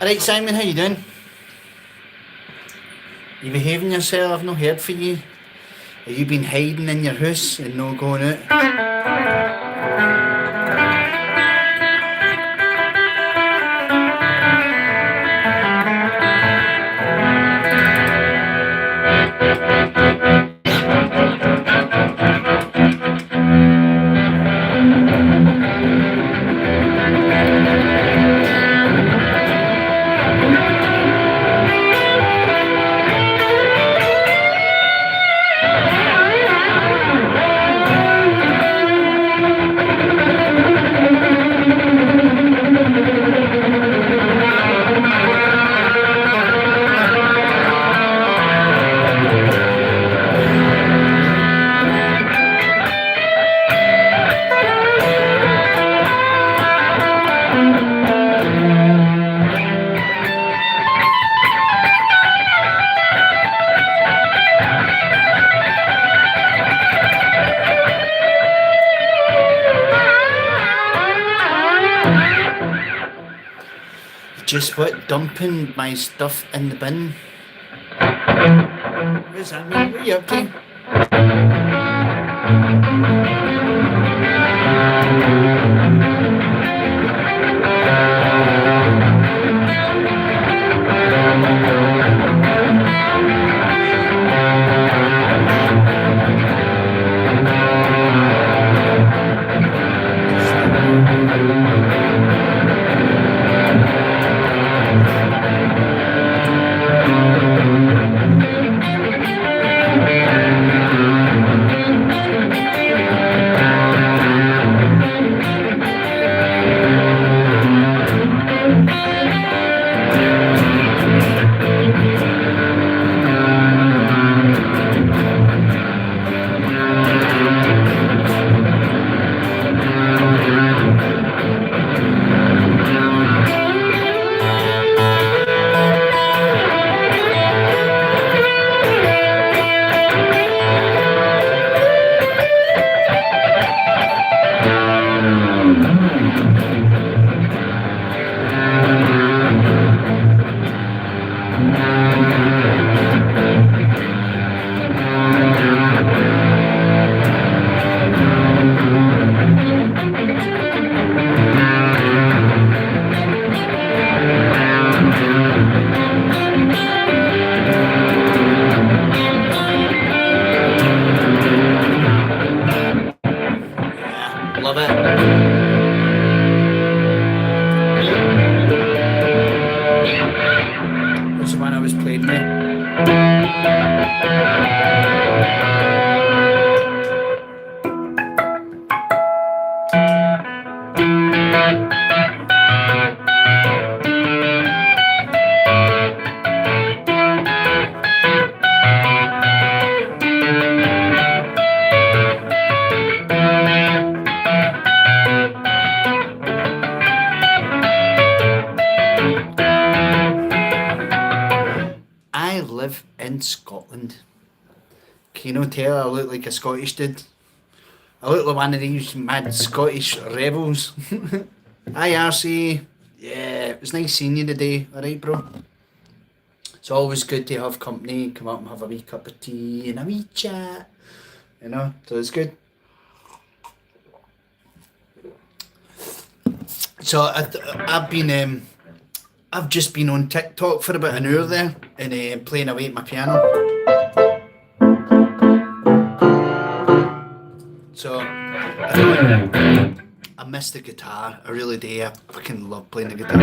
Alright Simon, how you doing? You behaving yourself? I've not heard from you. Have you been hiding in your house and not going out? Just what? Dumping my stuff in the bin? What does that mean? What are you up to? Love it. What's the one I was playing there? I live in Scotland. Can you not tell I look like a Scottish dude? I look like one of these mad Scottish rebels. Hi, RC. Yeah, it was nice seeing you today. All right, bro. It's always good to have company. Come up and have a wee cup of tea and a wee chat. So it's good. So I've been I've just been on TikTok for about an hour there and playing away at my piano. So I miss the guitar. I really do. I fucking love playing the guitar.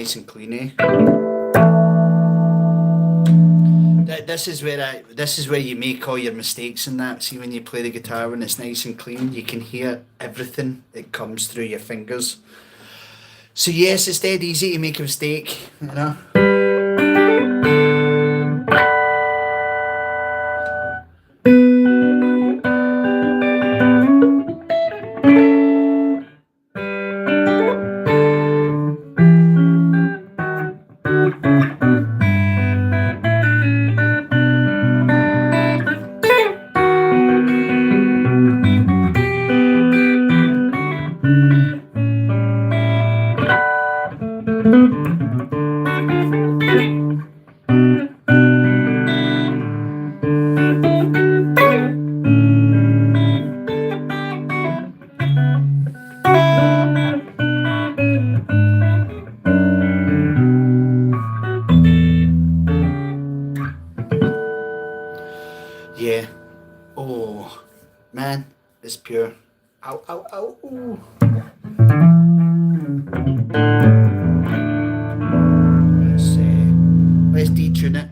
nice and clean, eh? This is where you make all your mistakes and that. See, when you play the guitar when it's nice and clean, you can hear everything that comes through your fingers. So yes, it's dead easy to make a mistake, you know. Yeah. Oh, man, it's pure. Ow, ow, ow. Ooh. Let's detune it.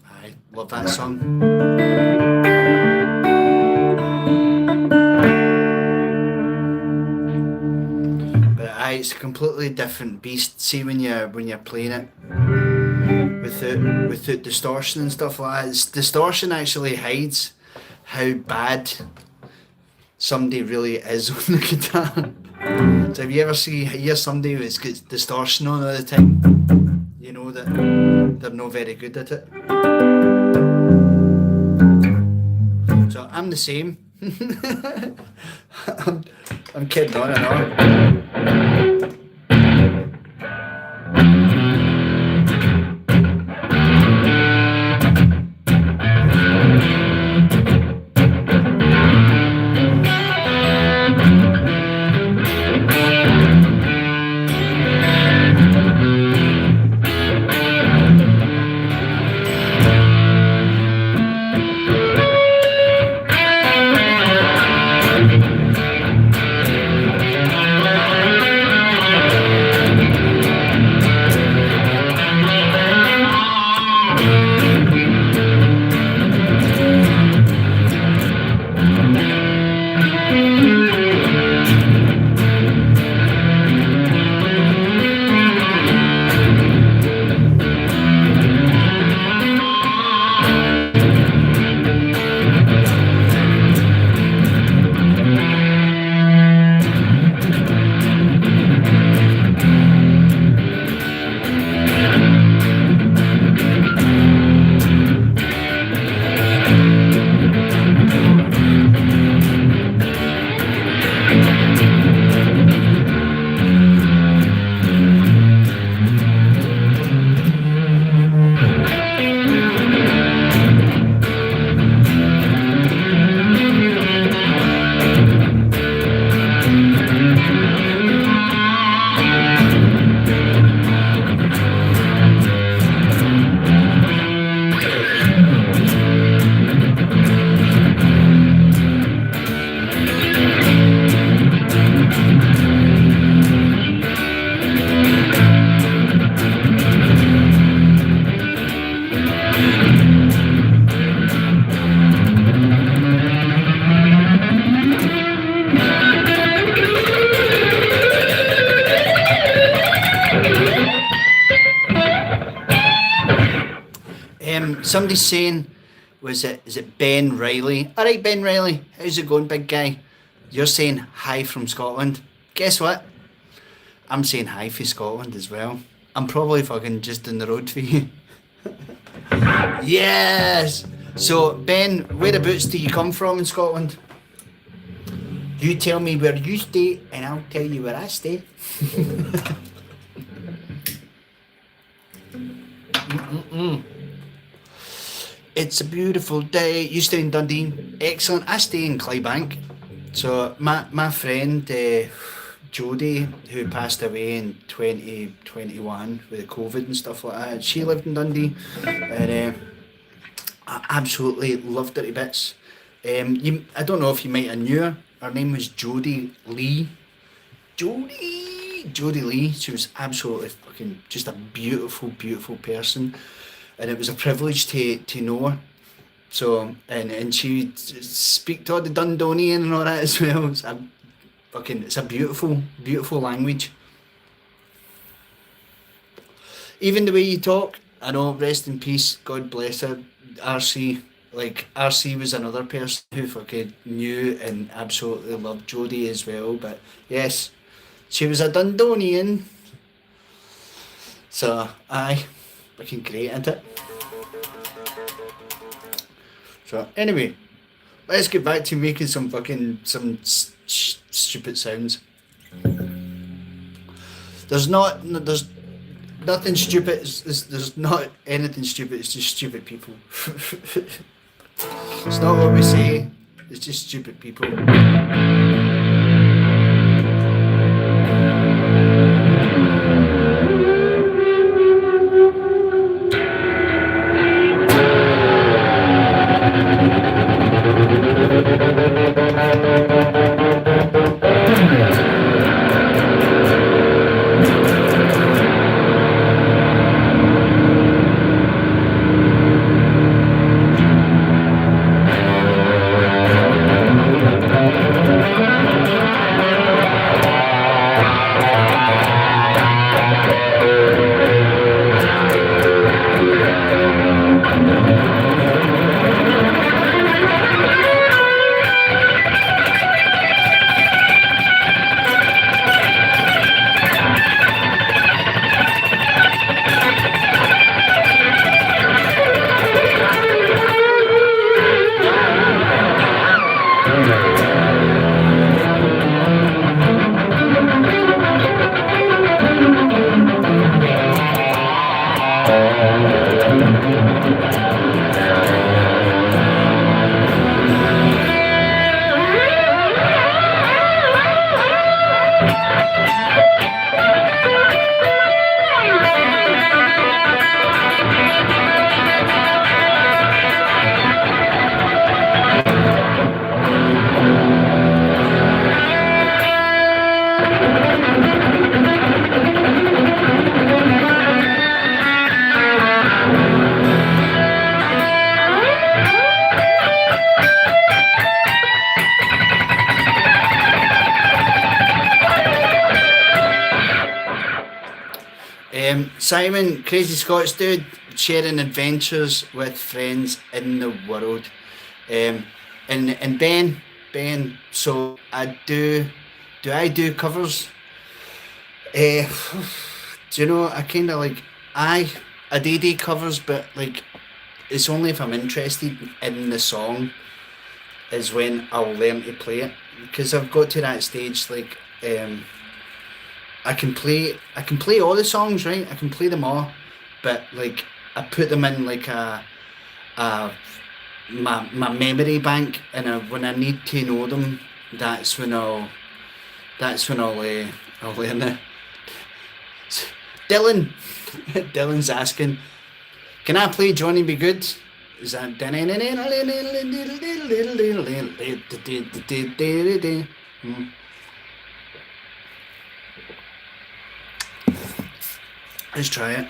I love that song. But it's a completely different beast. See when you're playing it with the distortion and stuff like that. Distortion actually hides how bad somebody really is on the guitar. So if you ever hear somebody who's got distortion on all the time, you know that they're not very good at it. So I'm the same. I'm kidding on and on. Somebody's saying, is it Ben Riley? All right, Ben Riley, how's it going, big guy? You're saying hi from Scotland. Guess what? I'm saying hi for Scotland as well. I'm probably fucking just down the road for you. Yes. So Ben, whereabouts do you come from in Scotland? You tell me where you stay, and I'll tell you where I stay. It's a beautiful day. You stay in Dundee? Excellent. I stay in Clydebank. So my friend Jodie, who passed away in 2021 with COVID and stuff like that, she lived in Dundee, and I absolutely loved her to bits. I don't know if you might have knew her. Her name was Jodie Lee. Jodie Lee. She was absolutely fucking just a beautiful, beautiful person, and it was a privilege to know her. So and she would speak to all the Dundonian and all that as well. It's a beautiful, beautiful language. Even the way you talk, I know, rest in peace, God bless her, RC. Like, RC was another person who fucking knew and absolutely loved Jodie as well. But yes, she was a Dundonian. So, aye, fucking great, isn't it? So, anyway, let's get back to making some stupid sounds. There's nothing stupid. There's not anything stupid. It's just stupid people. It's not what we say. It's just stupid people. Simon, crazy Scots dude, sharing adventures with friends in the world. And Ben, so I do covers? Do you know, I kind of like, I do covers, but like, it's only if I'm interested in the song is when I'll learn to play it. Because I've got to that stage, like, I can play all the songs, right? I can play them all, but like I put them in like my memory bank, and when I need to know them, that's when I'll learn it. Dylan's asking, can I play Johnny Be Good? Is that Let's try it.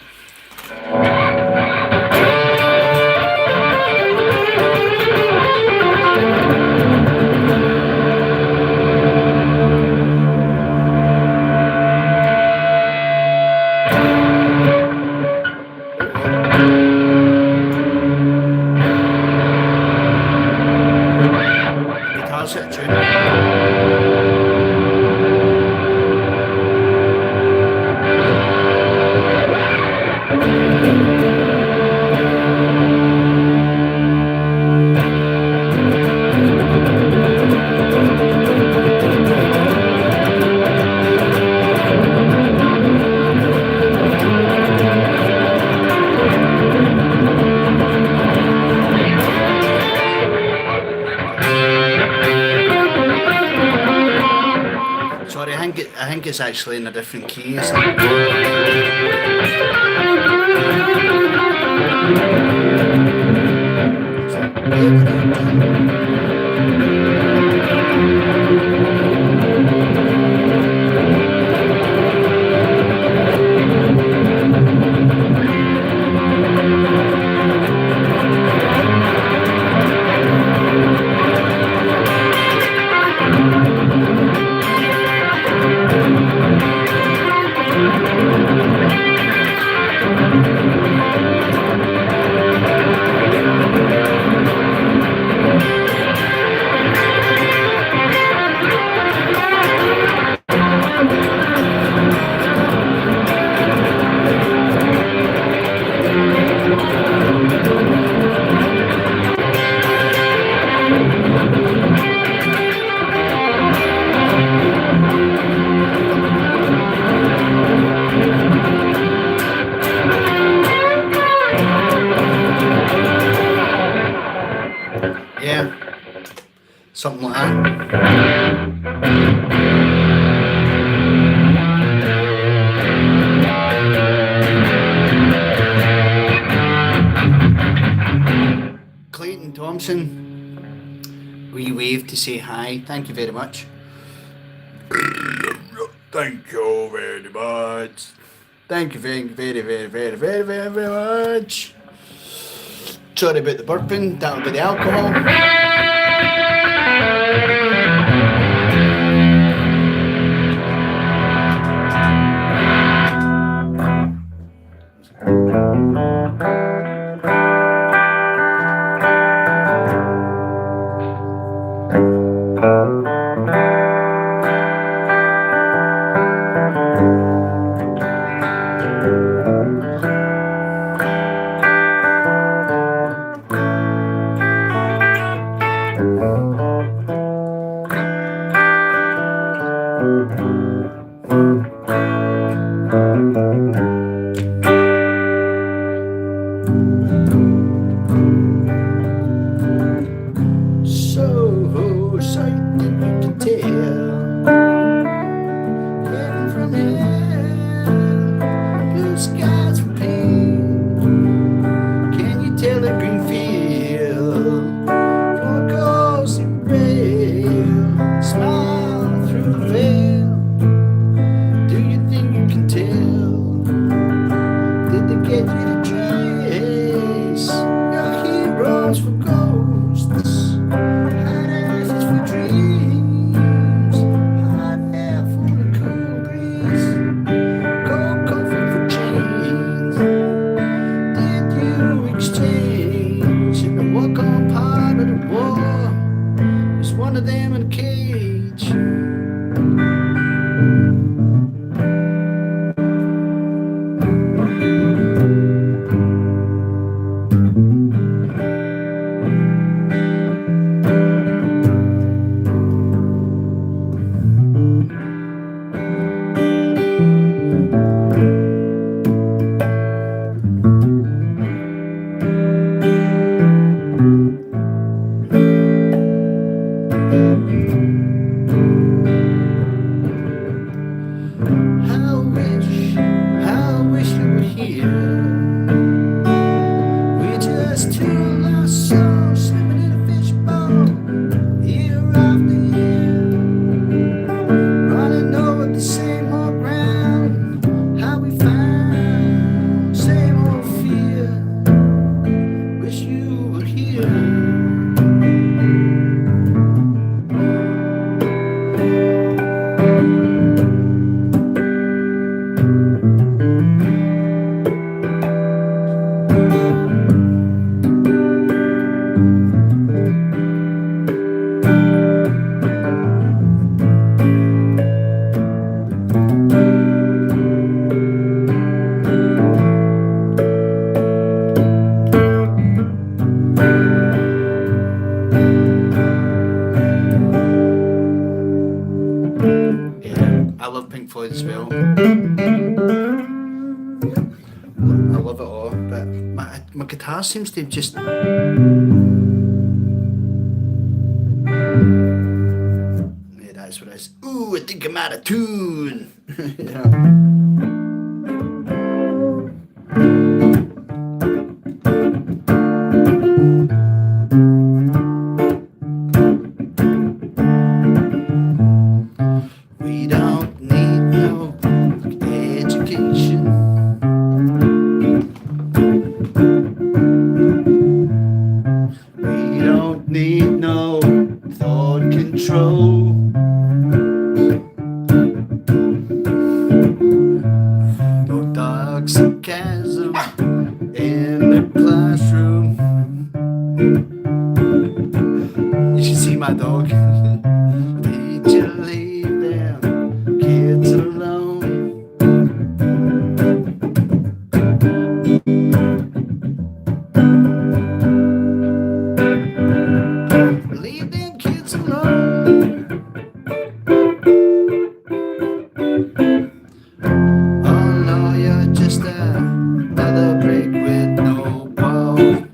think it's actually in a different key or something. Yeah, something like that. Clayton Thompson, we wave to say hi. Thank you very much. Thank you very much. Thank you very much. Sorry about the burping, that'll be the alcohol. As well. I love it all, but my guitar seems to just... Yeah, that's what it is. Ooh, I think I'm out of tune. Yeah. We don't need no education. We don't need no thought control. No dark sarcasm in the classroom. You should see my dog. Teacher, leave them kids alone. Leave them kids alone. Oh no, you're just another brick with no balls.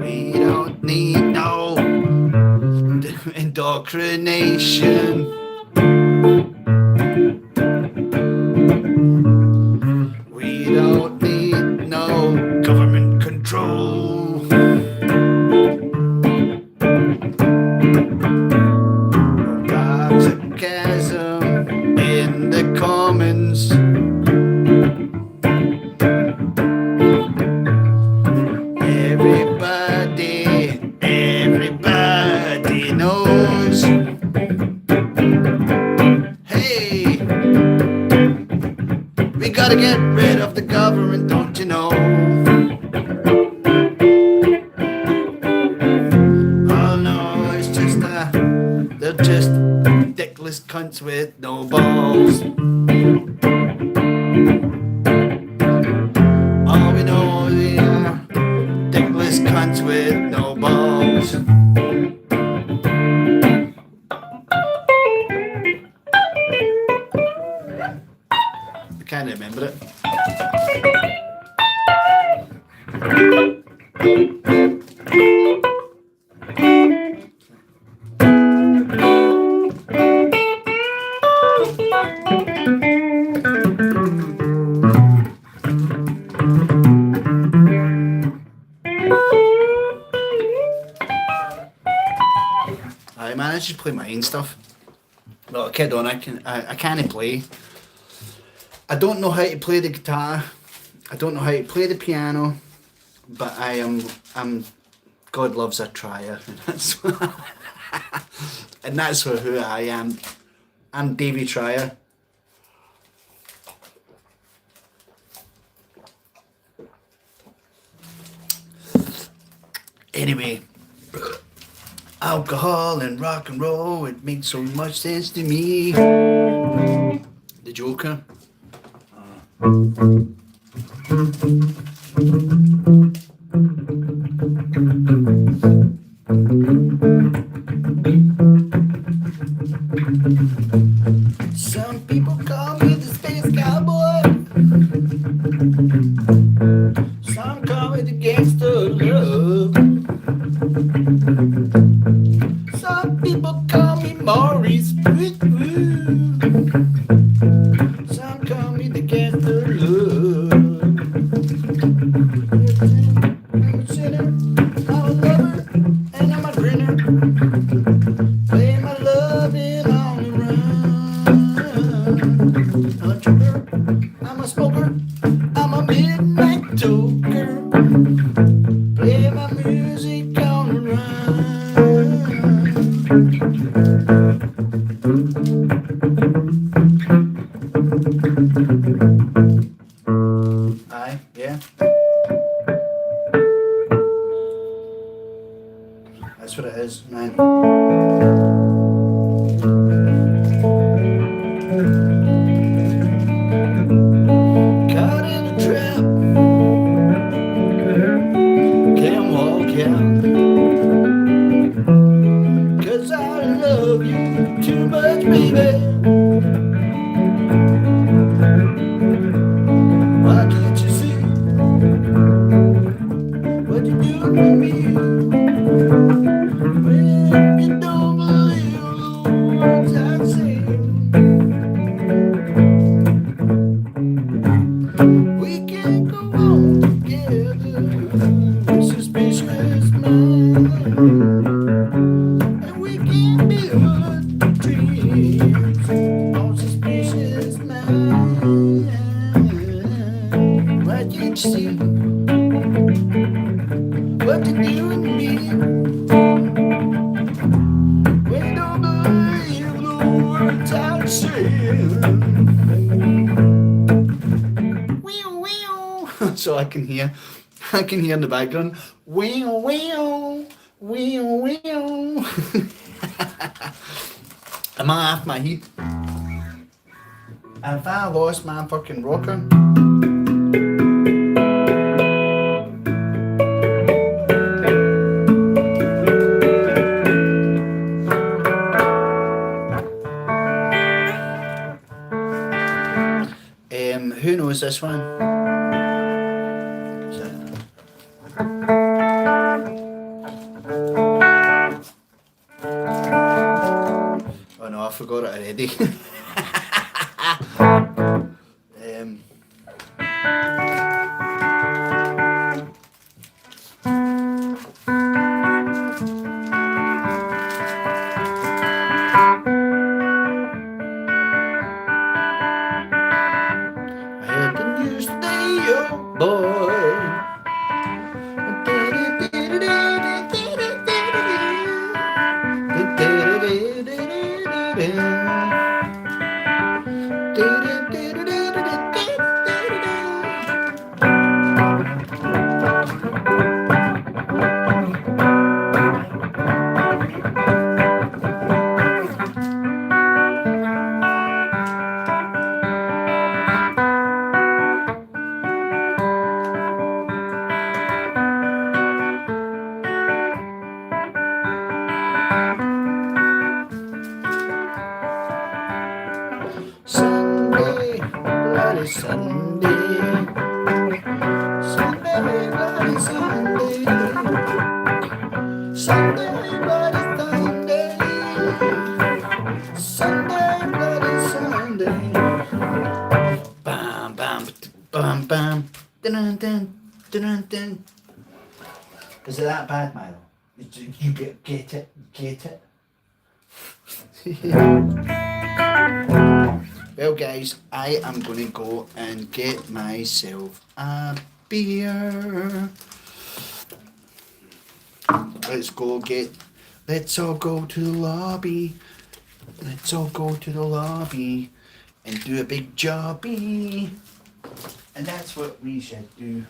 We don't need no indoctrination. We don't need no government control. No dark sarcasm in the commons. Everybody knows. Hey, we gotta get rid of the government, don't you know? Oh no, it's just they're just dickless cunts with no balls. All we know they are dickless cunts with no balls. I can't remember it. I managed to play my own stuff. Well, kid on, I can't play. I don't know how to play the guitar. I don't know how to play the piano, but I'm God loves a trier, and that's who I am. I'm Davy Trier. Anyway, alcohol and rock and roll, it makes so much sense to me. The Joker. Some people call me the space cowboy. Some call me the gangster of love. Some people call me Maurice. Some call me the gangster of love. I'm a sinner, I'm a lover, and I'm a grinner. Play my loving on the run. I'm a trooper, I'm a smoker, I'm a midnight toker. Play my music on the run. Aye, yeah. That's what it is, man. Caught in a trap, can't walk out. 'Cause I love you too much, baby. We can go on together, suspicious mind, and we can build dreams on suspicious mind. What you see, what you do in me, we don't believe the words I'm saying. So I can hear in the background, wheel, wheel, wheel, wheel. Am I off my heat? Have I lost my fucking rocker? Who knows this one? Oh no, I forgot it already. I can you stay your boy. Sunday, bloody Sunday. Sunday, bloody Sunday. Sunday, bloody Sunday. Sunday, bloody Sunday. Bam, bam, bam, bam. Dun, dun, dun, dun. Is it that bad, Milo? You get it? Get it? Well guys, I am going to go and get myself a beer. Let's all go to the lobby. Let's all go to the lobby and do a big jobby. And that's what we should do.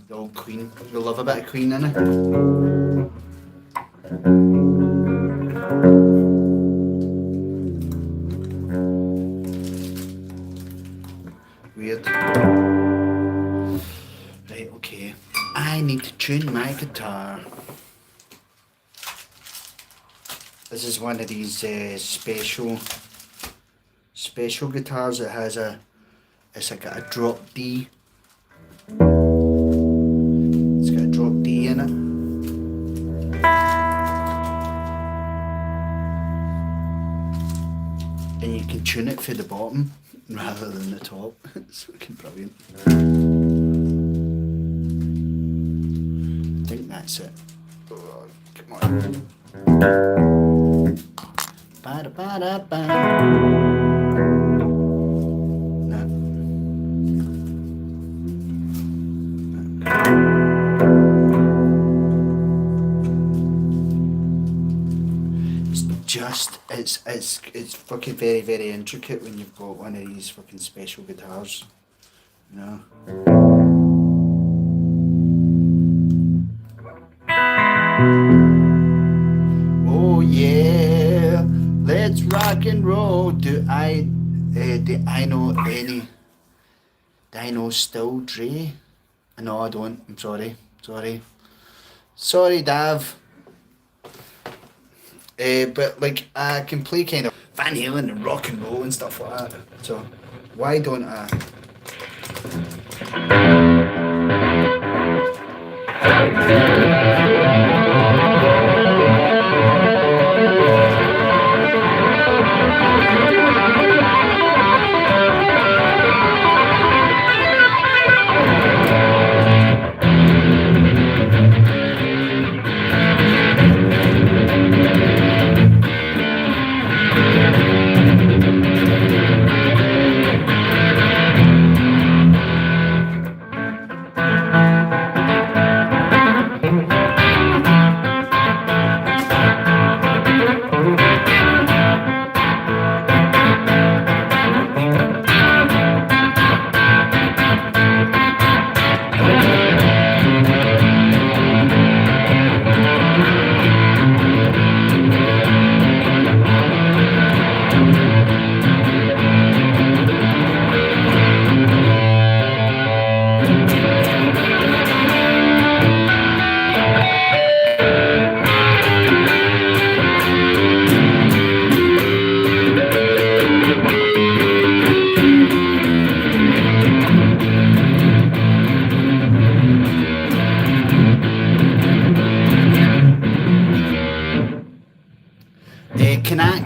The old Queen. We love a bit of Queen, innit? Weird. Right, okay. I need to tune my guitar. This is one of these special guitars that has it's like a drop D. It's got a drop D in it. And you can tune it for the bottom rather than the top. It's fucking brilliant. I think that's it. Oh, come on. Ba-da-ba-da-ba. No. It's fucking very, very intricate when you've got one of these fucking special guitars, you know. Oh yeah. rock and roll. Do I know any? Do I know Still Dre? No, I don't. I'm sorry. Sorry, Dav. But like I can play kind of Van Halen and rock and roll and stuff like that. So why don't I?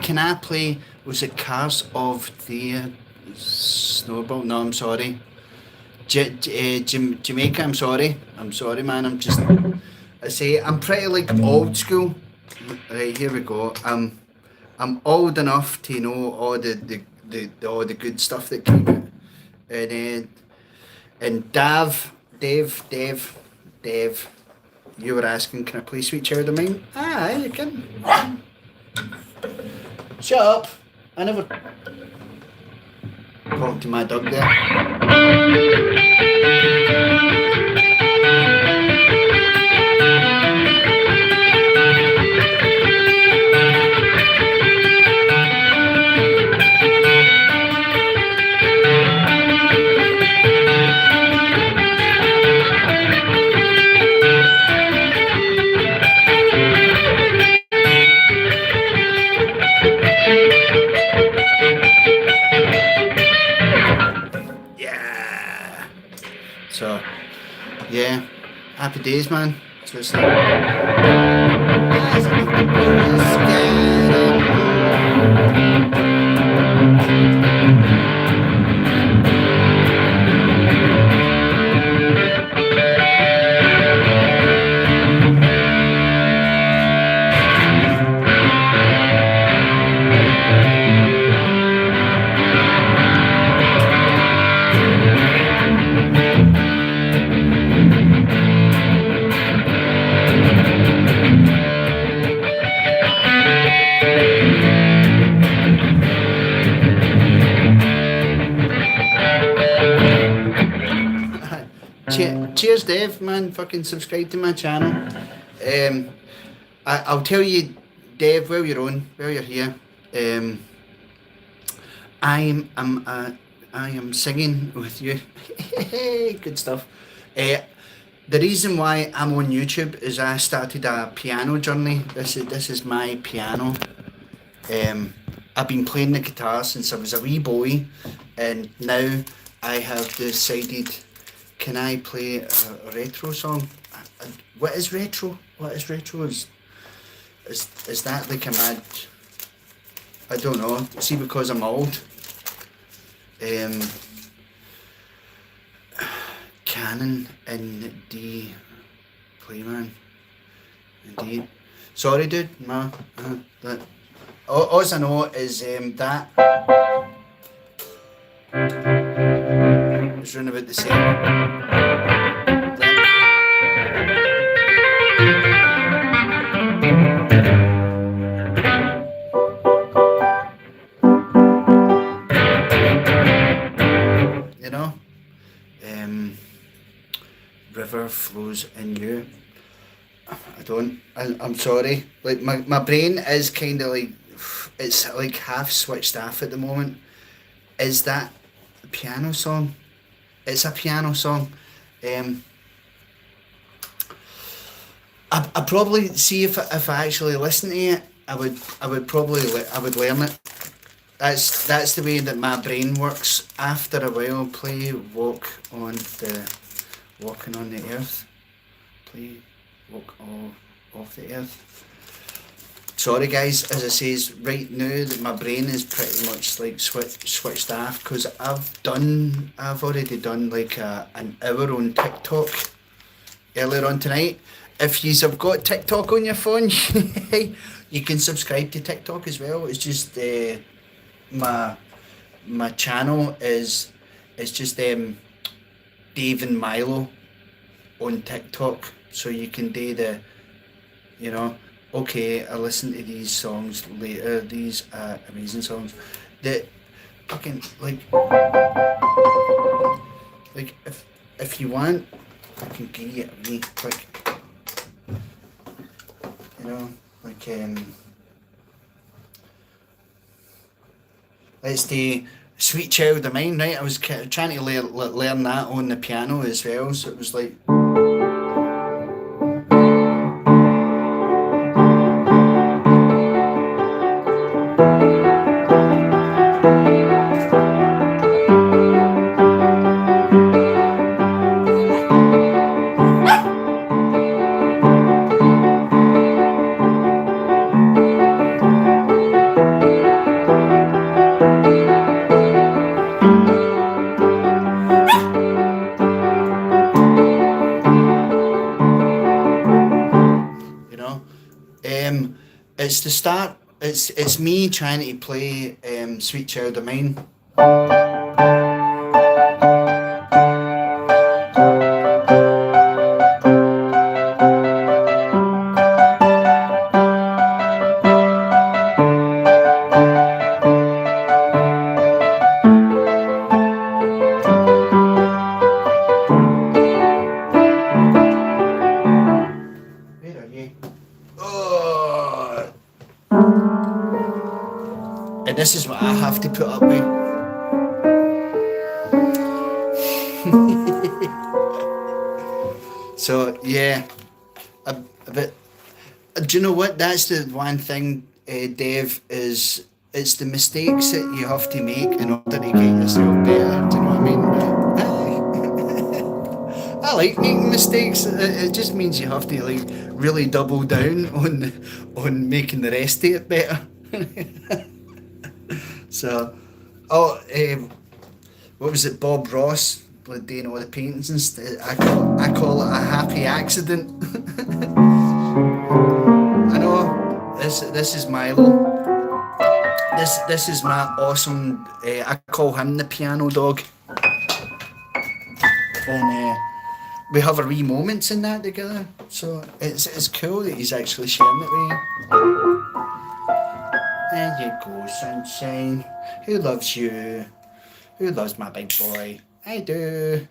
Can I play? Was it Cars of the Snowball? No, I'm sorry. Jamaica. I'm sorry, man. I say I'm pretty like old school. Right, here we go. I'm old enough to know all all the good stuff that came out. And Dave, you were asking, can I play Sweet Child of Mine? Ah, you can. Shut up! I never talked to my dog there. Yeah. So, yeah, happy days, man. So it's like, cheers, Dave, man. Fucking subscribe to my channel. I'll tell you, Dave, while you're here, I am singing with you. Good stuff. The reason why I'm on YouTube is I started a piano journey. This is my piano. I've been playing the guitar since I was a wee boy, and now I have decided, can I play a retro song? What is retro? Is that like a mad? I don't know. See, because I'm old. Canon in D play, man. Indeed. Sorry, dude. No. That. All I know is that it's round about the same. You know, river flows in you. I'm sorry. Like my brain is kind of like it's like half switched off at the moment. Is that a piano song? It's a piano song. Um, I probably see if I actually listen to it, I would probably I would learn it. That's the way that my brain works. After a while, play walking on the earth. Play walk off the earth. Sorry guys, as I says, right now that my brain is pretty much like switched off because I've already done like an hour on TikTok earlier on tonight. If you have got TikTok on your phone, you can subscribe to TikTok as well. It's just my channel is it's just Dave and Milo on TikTok, so you can do the, you know, okay, I listen to these songs later, these amazing songs that fucking like if you want, I can give you a wee quick, you know, like let's do Sweet Child of Mine, right? I was trying to learn that on the piano as well, so it was like. You know, it's the start. It's me trying to play "Sweet Child of Mine." Where are you? Oh, and this is what I have to put up with. So yeah, a bit. Do you know what? That's the one thing, Dave. Is it's the mistakes that you have to make in order to get yourself better. Do you know what I mean? I like making mistakes. It just means you have to like really double down on making the rest of it better. So, oh, what was it? Bob Ross doing all the paintings and stuff. I call it a happy accident. I know this is Milo. This is my awesome. I call him the piano dog, and we have our wee moments in that together. So it's cool that he's actually sharing it with you. There you go, sunshine. Who loves you? Who loves my big boy? I do.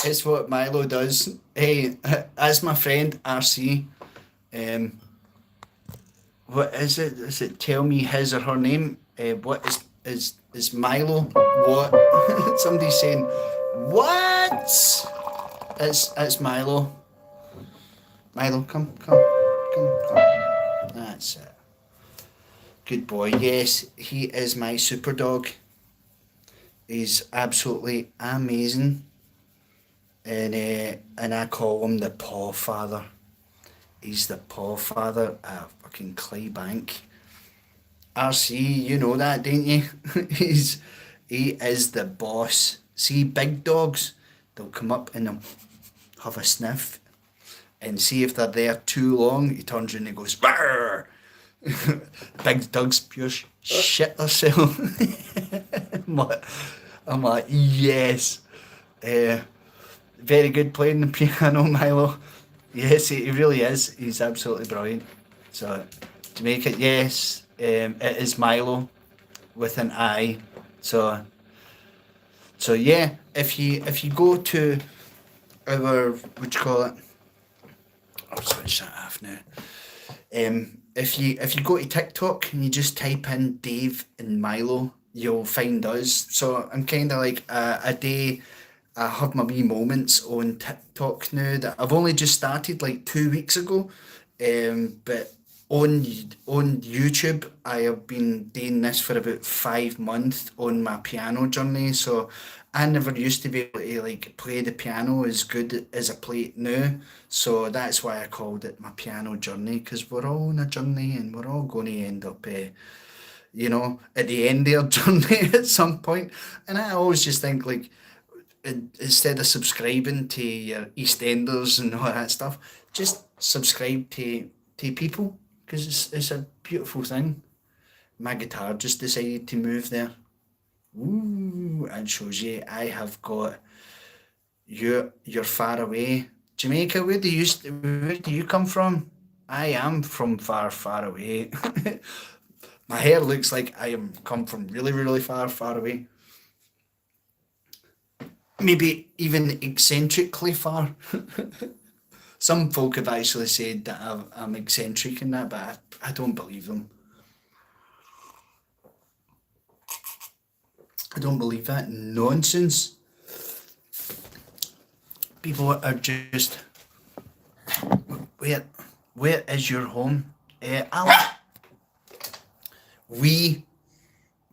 It's what Milo does. Hey, as my friend RC, what is it? Is it tell me his or her name? What is Milo? What? Somebody's saying, what? It's Milo. Milo, come. That's it. Good boy. Yes, he is my super dog. He's absolutely amazing, and I call him the paw father. He's the paw father at fucking Claybank. RC, you know that, don't you? He is the boss. See, big dogs, they'll come up and they'll have a sniff, and see if they're there too long, he turns around and goes, "Brrr!" Big dogs pure shit themselves. I'm like, yes. Very good playing the piano, Milo. Yes, he really is. He's absolutely brilliant. So, to make it, yes, it is Milo with an I. So yeah, if you go to our, what you call it? I'll switch that off now. If you go to TikTok and you just type in Dave and Milo, you'll find us. So I'm kind of like a day. I have my wee moments on TikTok now that I've only just started like 2 weeks ago. But on YouTube, I have been doing this for about 5 months on my piano journey. So I never used to be able to like play the piano as good as I play it now. So that's why I called it my piano journey, because we're all on a journey and we're all going to end up, at the end of our journey at some point. And I always just think like, instead of subscribing to your EastEnders and all that stuff, just subscribe to people, because it's a beautiful thing. My guitar just decided to move there. Ooh, and shows you I have got you're far away. Jamaica, where do you come from? I am from far, far away. My hair looks like I am come from really, really far, far away. Maybe even eccentrically far. Some folk have actually said that I'm eccentric in that, but I don't believe them. I don't believe that nonsense. People are just, where where is your home? Alan, we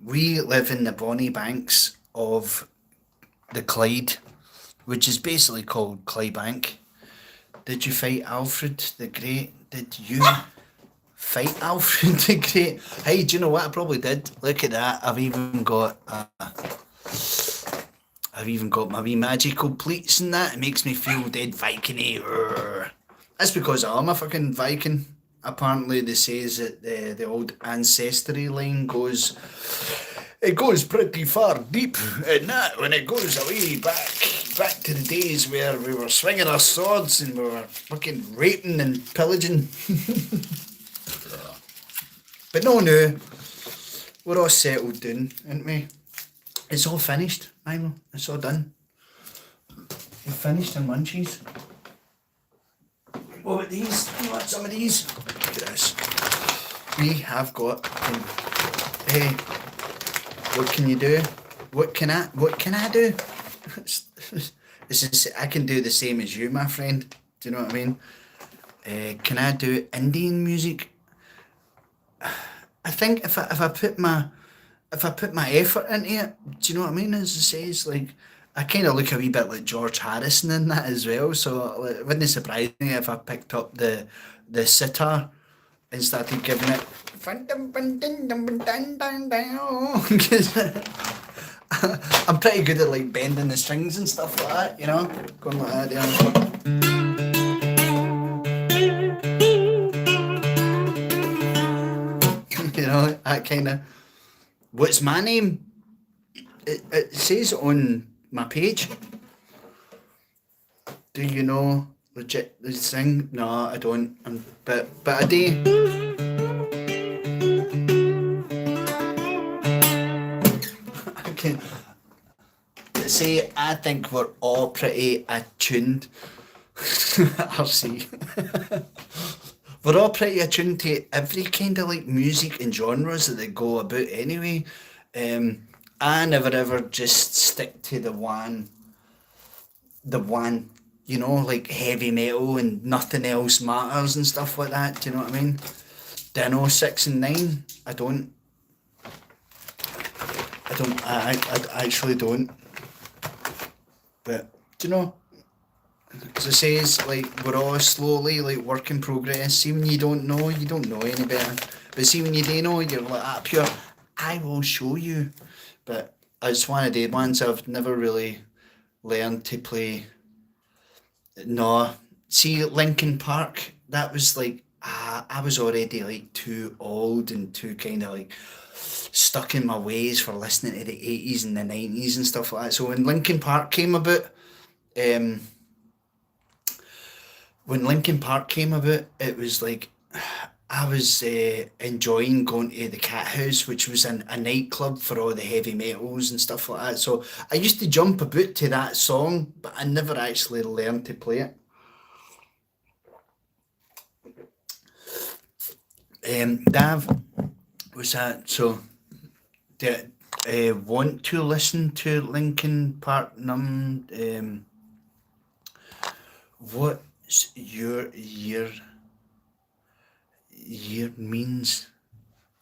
we live in the bonny banks of the Clyde, which is basically called Clydebank. Did you fight Alfred the Great? Did you fight Alfred the Great? Hey, do you know what? I probably did. Look at that. I've even got my wee magical pleats and that. It makes me feel dead Viking-y. That's because I'm a fucking Viking. Apparently, they says that the old ancestry line goes. It goes pretty far deep, and that when it goes away back to the days where we were swinging our swords and we were fucking raping and pillaging. But no, we're all settled down, aren't we? It's all finished, Milo. It's all done. We're finished in munchies. What about these? You want some of these? Look at this. We have got. Hey, what can you do? What can I do? This is. I can do the same as you, my friend. Do you know what I mean? Can I do Indian music? I think if I put my effort into it, do you know what I mean? As it says, like, I kind of look a wee bit like George Harrison in that as well. So like, it wouldn't surprise me if I picked up the sitar and started giving it. 'Cause I'm pretty good at like bending the strings and stuff like that, going like that. That kind of. What's my name? It says on my page. Do you know legit the thing? No, I don't. But I do. I can say I think we're all pretty attuned. RC. We're all pretty attuned to every kind of like music and genres that they go about anyway. I never ever just stick to the one, like heavy metal and nothing else matters and stuff like that. Do you know what I mean? Dino 6 and 9. I actually don't. But do you know? As it says, like, we're all slowly like work in progress. See, when you don't know any better. But see, when you do know, you're like that pure. I will show you. But it's one of the ones I've never really learned to play. No, see, Linkin Park. That was like I was already like too old and too kind of like stuck in my ways for listening to the 80s and the 90s and stuff like that. So when Linkin Park came about, um it was like I was enjoying going to the Cat House, which was a nightclub for all the heavy metals and stuff like that. So I used to jump about to that song, but I never actually learned to play it. Dav, was that so? Do want to listen to Linkin Park? What's your year means?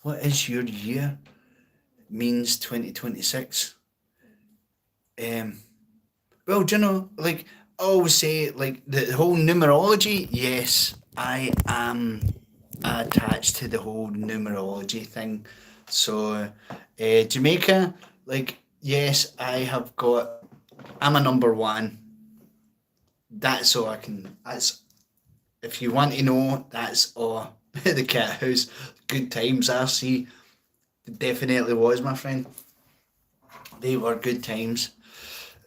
What is your year means 2026? Um, well, do you know, like I always say, like the whole numerology. Yes, I am attached to the whole numerology thing. So, Jamaica, like yes, I have got. I'm a number one. That's all I can. That's if you want to know. That's all. The cat house, good times. RC definitely was my friend. They were good times.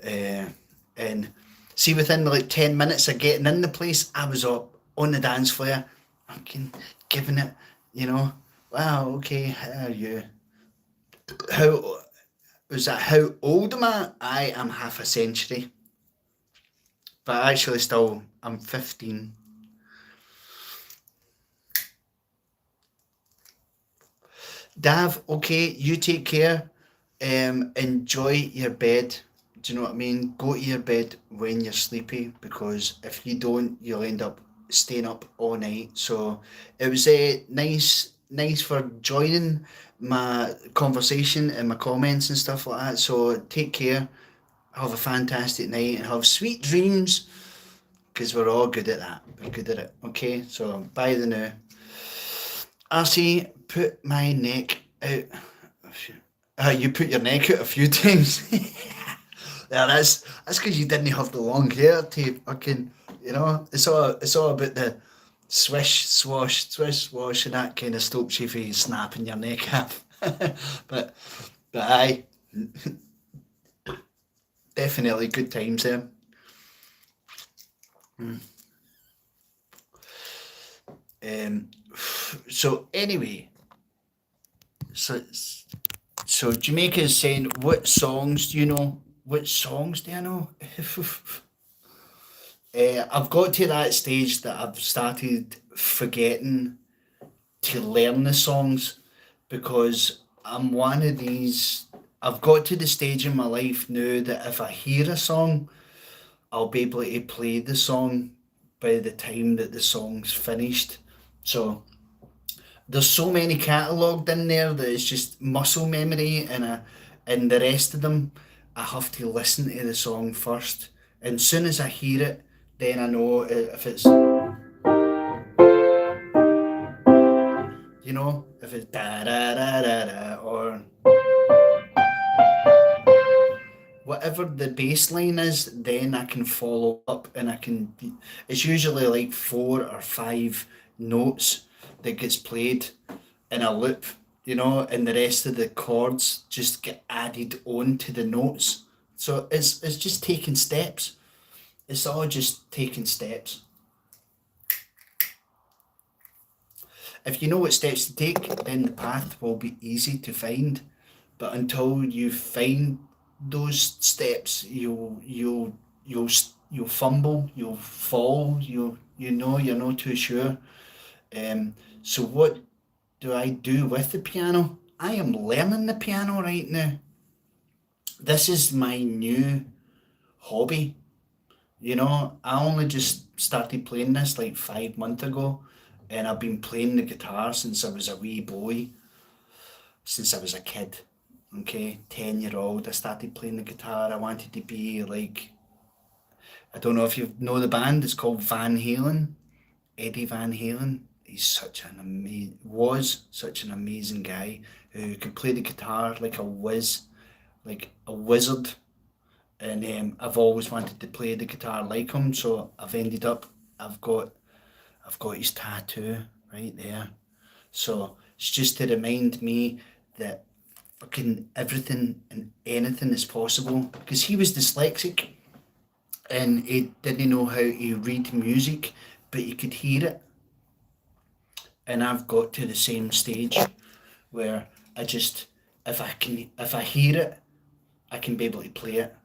And see, within like 10 minutes of getting in the place, I was up on the dance floor, fucking giving it, you know. Wow, okay, how are you? How was that? How old am I? I am half a century, but actually, still, I'm 15. Dav, okay, you take care. Enjoy your bed. Do you know what I mean? Go to your bed when you're sleepy because if you don't, you'll end up staying up all night. So it was nice for joining my conversation and my comments and stuff like that. So take care. Have a fantastic night and have sweet dreams because we're all good at that. We're good at it. Okay, so bye the now. I see. Put my neck out. You put your neck out a few times. Yeah, that's because you didn't have the long hair to fucking, it's all about the swish swash, and that kind of stops you from snapping your neck off. but but aye, definitely good times there. Um, so anyway, so Jamaica is saying, what songs do you know? What songs do I know? I've got to that stage that I've started forgetting to learn the songs because I'm one of these. I've got to the stage in my life now that if I hear a song, I'll be able to play the song by the time that the song's finished. So there's so many catalogued in there that it's just muscle memory, and the rest of them I have to listen to the song first. And as soon as I hear it, then I know if it's if it's da da da da da or whatever the bass line is, then I can follow up and I can. It's usually like 4 or 5 notes that gets played in a loop, and the rest of the chords just get added on to the notes. So it's just taking steps. It's all just taking steps. If you know what steps to take, then the path will be easy to find. But until you find those steps, you'll fumble, you'll fall, you're not too sure. So what do I do with the piano? I am learning the piano right now. This is my new hobby. I only just started playing this like 5 months ago, and I've been playing the guitar since I was a wee boy, since I was a kid. Okay, 10-year old, I started playing the guitar. I wanted to be like, I don't know if you know the band, it's called Van Halen, Eddie Van Halen. He's was such an amazing guy who could play the guitar like a whiz, like a wizard. And I've always wanted to play the guitar like him, so I've ended up. I've got, I've got his tattoo right there. So it's just to remind me that fucking everything and anything is possible. Because he was dyslexic and he didn't know how to read music, but he could hear it. And I've got to the same stage where I just, if I hear it, I can be able to play it.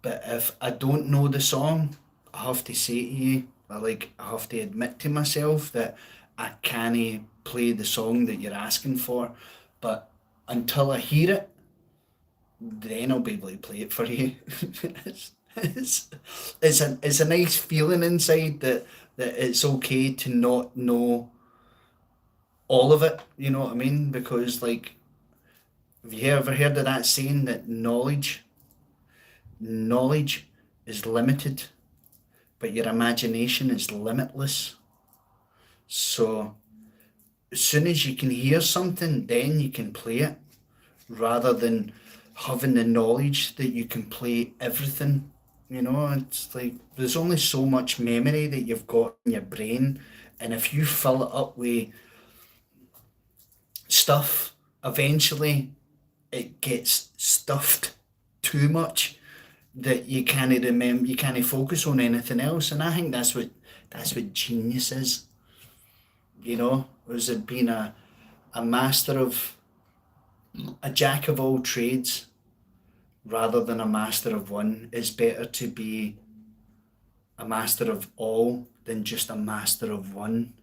But if I don't know the song, I have to say to you, I have to admit to myself that I can't play the song that you're asking for, but until I hear it, then I'll be able to play it for you. it's, it's, it's a nice feeling inside that it's okay to not know all of it, you know what I mean? Because, like, have you ever heard of that saying that knowledge is limited, but your imagination is limitless? So as soon as you can hear something, then you can play it, rather than having the knowledge that you can play everything. You know, it's like there's only so much memory that you've got in your brain, and if you fill it up with stuff, eventually it gets stuffed too much that you can't remember, you can't focus on anything else. And I think that's what genius is. You know, was it being a master of a jack of all trades rather than a master of one. It's better to be a master of all than just a master of one.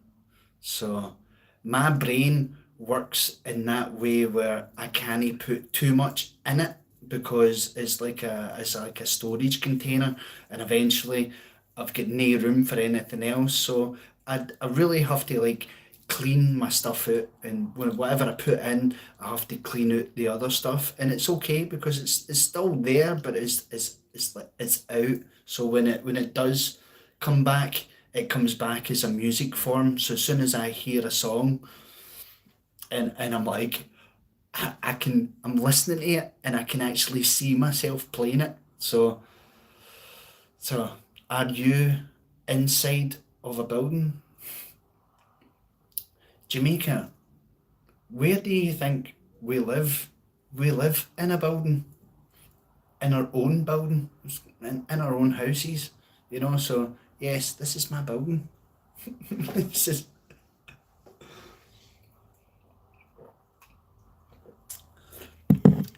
So my brain works in that way where I can't put too much in it, because it's like a storage container, and eventually I've got no room for anything else. So I really have to, like, clean my stuff out, and whatever I put in, I have to clean out the other stuff, and it's okay because it's still there, but it's like it's out. So when it does come back, it comes back as a music form. So as soon as I hear a song, and I'm like, I'm listening to it, and I can actually see myself playing it. So are you inside of a building? Jamaica, where do you think we live? We live in a building, in our own building, in our own houses, you know. So yes, this is my building. this is,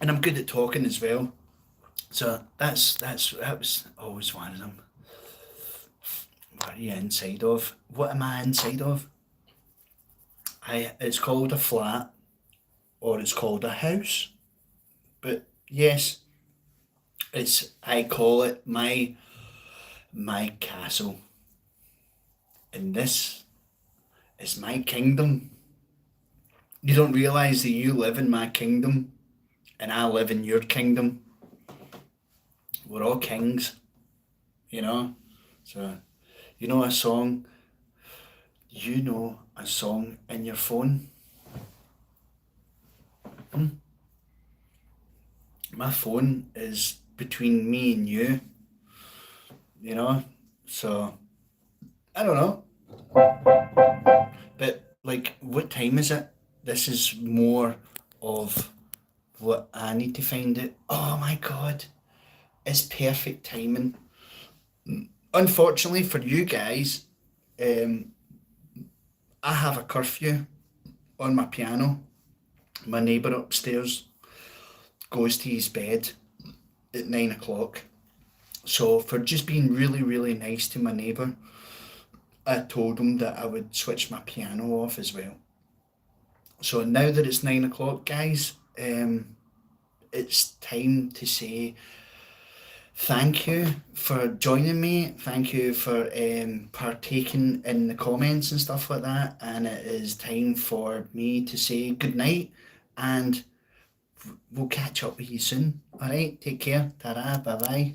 and I'm good at talking as well. So that was always one of them. What are you inside of? What am I inside of? It's called a flat, or it's called a house. But yes, I call it my castle. And this is my kingdom. You don't realise that you live in my kingdom, and I live in your kingdom. We're all kings, you know. So you know a song you know a song in your phone? My phone is between me and you know? So, I don't know. But, like, what time is it? This is more of what I need to find out. Oh my god, it's perfect timing. Unfortunately for you guys, um, I have a curfew on my piano. My neighbour upstairs goes to his bed at 9 o'clock. So, for just being really, really nice to my neighbour, I told him that I would switch my piano off as well. So now that it's 9 o'clock, guys, it's time to say thank you for joining me. Thank you for partaking in the comments and stuff like that. And it is time for me to say good night, and we'll catch up with you soon. All right, take care. Ta-ra, bye-bye.